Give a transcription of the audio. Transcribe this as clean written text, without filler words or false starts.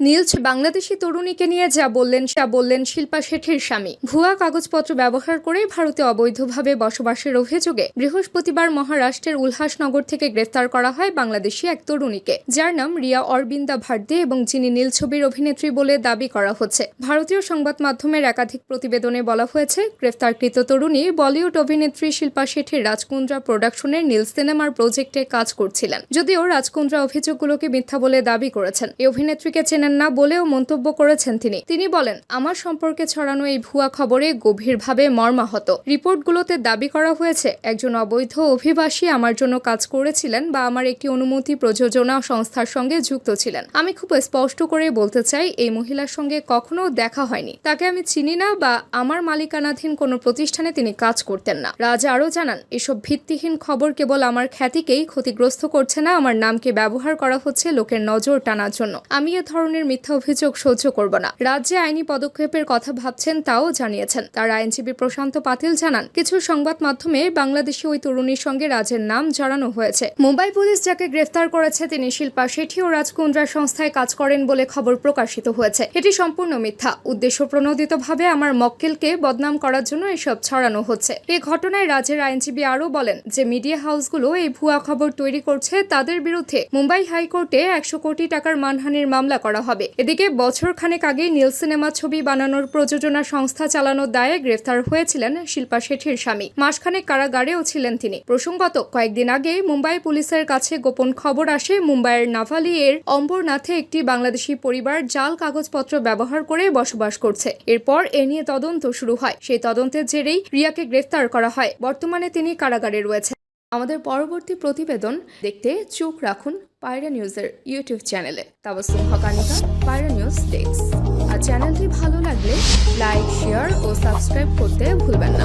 নীলজ বাংলাদেশি তরুণীকে নিয়ে যা বললেন শিল্পা শেঠির স্বামী। ভুয়া কাগজপত্র ব্যবহার করে ভারতে অবৈধভাবে বসবাসের অভিযোগে বৃহস্পতিবার মহারাষ্ট্রের উল্লাসনগর থেকে গ্রেফতার করা হয় বাংলাদেশি এক তরুণীকে, যার নাম রিয়া অরবিন্দা ভার্দে এবং যিনি নীল ছবির অভিনেত্রী বলে দাবি করা হচ্ছে। ভারতীয় সংবাদ মাধ্যমের একাধিক প্রতিবেদনে বলা হয়েছে, গ্রেফতারকৃত তরুণী বলিউড অভিনেত্রী শিল্পা শেঠির রাজকুন্দ্রা প্রোডাকশনের নীল সিনেমার প্রজেক্টে কাজ করছিলেন। যদিও রাজকুন্দ্রা অভিযোগগুলোকে মিথ্যা বলে দাবি করেছেন। এই অভিনেত্রীকে চেনেন না বলেও মন্তব্য করেছেন তিনি বলেন, আমার সম্পর্কে ছড়ানো এই ভুয়া খবরে গভীরভাবে মর্মাহত। রিপোর্টগুলোতে দাবি করা হয়েছে একজন অবৈধ অভিবাসী আমার জন্য কাজ করেছিলেন বা আমার একটি অনুমতি প্রযোজনা সংস্থার সঙ্গে যুক্ত ছিলেন। আমি খুব স্পষ্ট করে বলতে চাই, এই মহিলার সঙ্গে কখনো দেখা হয়নি, তাকে আমি চিনি না বা আমার মালিকানাধীন কোনো প্রতিষ্ঠানে তিনি কাজ করতেন না। রাজা আরও জানান, এসব ভিত্তিহীন খবর কেবল আমার খ্যাতিকেই ক্ষতিগ্রস্ত করছে না, আমার নামকে ব্যবহার করা হচ্ছে লোকের নজর টানার জন্য। আমি এ ধরনের মিথ্যা অভিযোগ সহ্য করব না। রাজ্যে আইনি পদক্ষেপের কথা ভাবছেন তাও জানিয়েছেন। তার আইনজীবী প্রশান্ত পাতিল জানান, কিছু সংবাদ মাধ্যমে বাংলাদেশি ওই তরুণীর সঙ্গে রাজের নাম জড়ানো হয়েছে। মুম্বাই পুলিশ যাকে গ্রেফতার করেছে তিনি শিল্পা শেঠি ও রাজকুন্দ্রা সংস্থায় কাজ করেন বলে খবর প্রকাশিত হয়েছে। এটি সম্পূর্ণ মিথ্যা। উদ্দেশ্য প্রণোদিতভাবে আমার মক্কেলকে বদনাম করার জন্য এসব ছড়ানো হচ্ছে। এই ঘটনায় রাজের আইনজীবী আরও বলেন যে মিডিয়া হাউসগুলো এই ভুয়া খবর তৈরি করছে, তাদের বিরুদ্ধে মুম্বাই হাইকোর্টে 100 কোটি টাকার মানহানির মামলা করা হবে। এদিকে বছর খানেক আগেই নীল সিনেমা ছবি বানানোর প্রযোজনা সংস্থা চালানোর দায়ে গ্রেফতার হয়েছিলেন শিল্পা শেঠির স্বামী। মাসখানেক কারাগারেও ছিলেন তিনি। প্রসঙ্গত, কয়েকদিন আগে মুম্বাই পুলিশের কাছে গোপন খবর আসে, মুম্বাইয়ের নাভালি এর অম্বরনাথে একটি বাংলাদেশি পরিবার জাল কাগজপত্র ব্যবহার করে বসবাস করছে। এরপর এ নিয়ে তদন্ত শুরু হয়। সেই তদন্তের জেরেই রিয়াকে গ্রেফতার করা হয়। বর্তমানে তিনি কারাগারে রয়েছেন। আমাদের পরবর্তী প্রতিবেদন দেখতে চোখ রাখুন পায়রা নিউজের ইউটিউব চ্যানেলে। তাবাসসুম হকানিকা, পায়রা নিউজ ডেস্ক। আর চ্যানেলটি ভালো লাগলে লাইক, শেয়ার ও সাবস্ক্রাইব করতে ভুলবেন না।